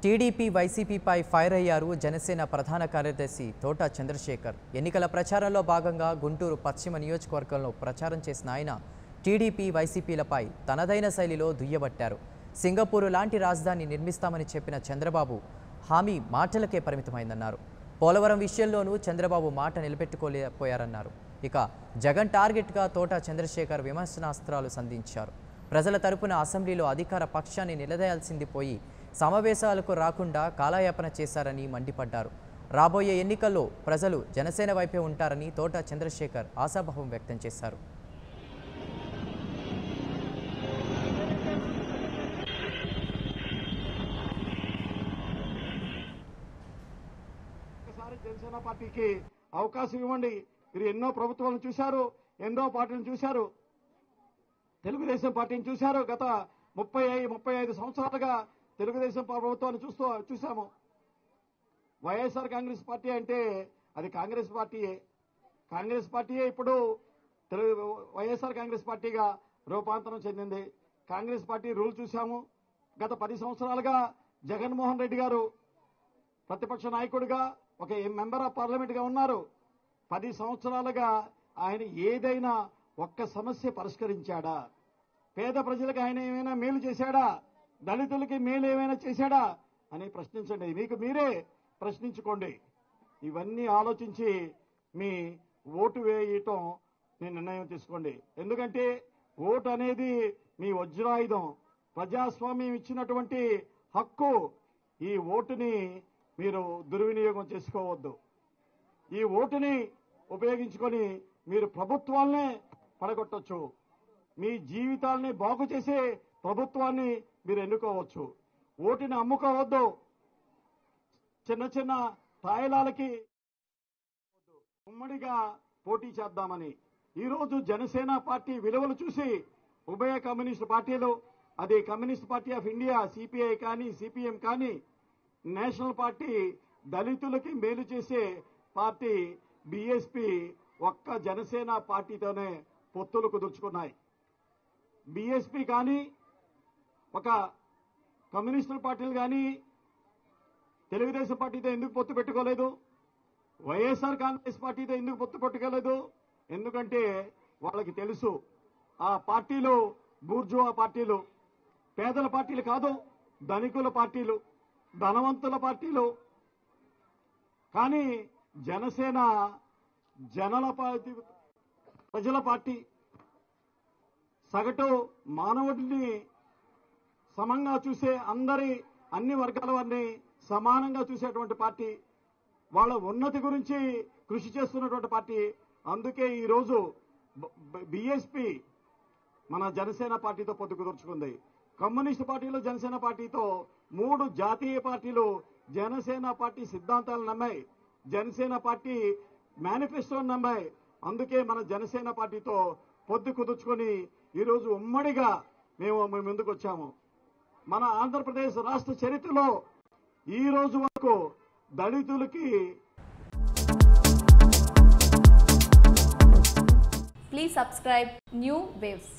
TDP వైసీపీపై fire అయ్యారు జనసేన ప్రధాన కార్యదర్శి తోట చంద్రశేఖర్. ఎన్నికల ప్రచారంలో భాగంగా గుంటూరు పశ్చిమ నియోజకవర్గంలో ప్రచారం చేసిన ఆయన టీడీపీ వైసీపీలపై తనదైన శైలిలో దుయ్యబట్టారు. సింగపూర్ లాంటి రాజధాని నిర్మిస్తామని చెప్పిన చంద్రబాబు హామీ మాటలకే పరిమితమైందన్నారు. పోలవరం విషయంలోనూ చంద్రబాబు మాట నిలబెట్టుకోలేకపోయారన్నారు. ఇక జగన్ టార్గెట్గా తోట చంద్రశేఖర్ విమర్శనాస్త్రాలు సంధించారు. ప్రజల తరపున అసెంబ్లీలో అధికార పక్షాన్ని నిలదీయాల్సింది పోయి సమావేశాలకు రాకుండా కాలయాపన చేశారని మండిపడ్డారు. రాబోయే ఎన్నికల్లో ప్రజలు జనసేన వైపే ఉంటారని తోట చంద్రశేఖర్ ఆశాభావం వ్యక్తం చేశారు. జనసేన పార్టీకి అవకాశం ఇవ్వండి. మీరు ఎన్నో ప్రభుత్వాలను చూశారు, ఎన్నో పార్టీలను చూశారు, తెలుగుదేశం పార్టీని చూశారు. గత 35 సంవత్సరాలుగా తెలుగుదేశం ప్రభుత్వాన్ని చూసాము. వైఎస్ఆర్ కాంగ్రెస్ పార్టీ అంటే అది కాంగ్రెస్ పార్టీయే. కాంగ్రెస్ పార్టీయే ఇప్పుడు వైఎస్ఆర్ కాంగ్రెస్ పార్టీగా రూపాంతరం చెందింది. కాంగ్రెస్ పార్టీ రూల్ చూశాము. గత 10 సంవత్సరాలుగా జగన్మోహన్ రెడ్డి గారు ప్రతిపక్ష నాయకుడిగా ఒక మెంబర్ ఆఫ్ పార్లమెంట్ గా ఉన్నారు. 10 సంవత్సరాలుగా ఆయన ఏదైనా ఒక్క సమస్య పరిష్కరించాడా? పేద ప్రజలకు ఆయన ఏమైనా మేలు చేశాడా? దళితులకి మేలు ఏమైనా చేశాడా అని ప్రశ్నించండి. మీకు మీరే ప్రశ్నించుకోండి. ఇవన్నీ ఆలోచించి మీ ఓటు వేయటం మీ నిర్ణయం తీసుకోండి. ఎందుకంటే ఓటు అనేది మీ వజ్రాయుధం, ప్రజాస్వామ్యం ఇచ్చినటువంటి హక్కు. ఈ ఓటుని మీరు దుర్వినియోగం చేసుకోవద్దు. ఈ ఓటుని ఉపయోగించుకొని మీరు ప్రభుత్వాలనే పడగొట్టొచ్చు. మీ జీవితాల్ని బాగు చేసే ప్రభుత్వాన్ని మీరు ఎన్నుకోవచ్చు. ఓటుని అమ్ముకోవద్దు. చిన్న చిన్న తాయిలాలకి ఉమ్మడిగా పోటీ చేద్దామని ఈరోజు జనసేన పార్టీ విలువలు చూసి ఉభయ కమ్యూనిస్టు పార్టీలు, అది communist party of India CPI కానీ సిపిఎం కానీ, నేషనల్ పార్టీ, దళితులకి మేలు చేసే పార్టీ బీఎస్పీ ఒక్క జనసేన పార్టీతోనే పొత్తులు కుదుర్చుకున్నాయి. బీఎస్పీ కానీ, ఒక కమ్యూనిస్టుల పార్టీలు కానీ తెలుగుదేశం పార్టీతో ఎందుకు పొత్తు పెట్టుకోలేదు? వైఎస్ఆర్ కాంగ్రెస్ పార్టీతో ఎందుకు పొత్తు పెట్టుకోలేదు? ఎందుకంటే వాళ్ళకి తెలుసు ఆ పార్టీలు బూర్జువా పార్టీలు, పేదల పార్టీలు కాదు, ధనికుల పార్టీలు, ధనవంతుల పార్టీలు. కానీ జనసేన ప్రజల పార్టీ, సగటు మానవుడిని సమంగా చూసే, అన్ని వర్గాల వారిని సమానంగా చూసేటువంటి పార్టీ, వాళ్ళ ఉన్నతి గురించి కృషి చేస్తున్నటువంటి పార్టీ. అందుకే ఈరోజు బీఎస్పీ మన జనసేన పార్టీతో పొత్తు కుదుర్చుకుంది. కమ్యూనిస్ట్ పార్టీలు జనసేన పార్టీతో 3 జాతీయ పార్టీలు జనసేన పార్టీ సిద్ధాంతాలు నమ్మాయి, జనసేన పార్టీ మేనిఫెస్టోని నమ్మాయి. అందుకే మన జనసేన పార్టీతో పొత్తు కుదుర్చుకొని ఈరోజు ఉమ్మడిగా మేము ముందుకు వచ్చాము. మన ఆంధ్రప్రదేశ్ రాష్ట్ర చరిత్రలో ఈ రోజు వరకు దళితులకి Please subscribe New Waves.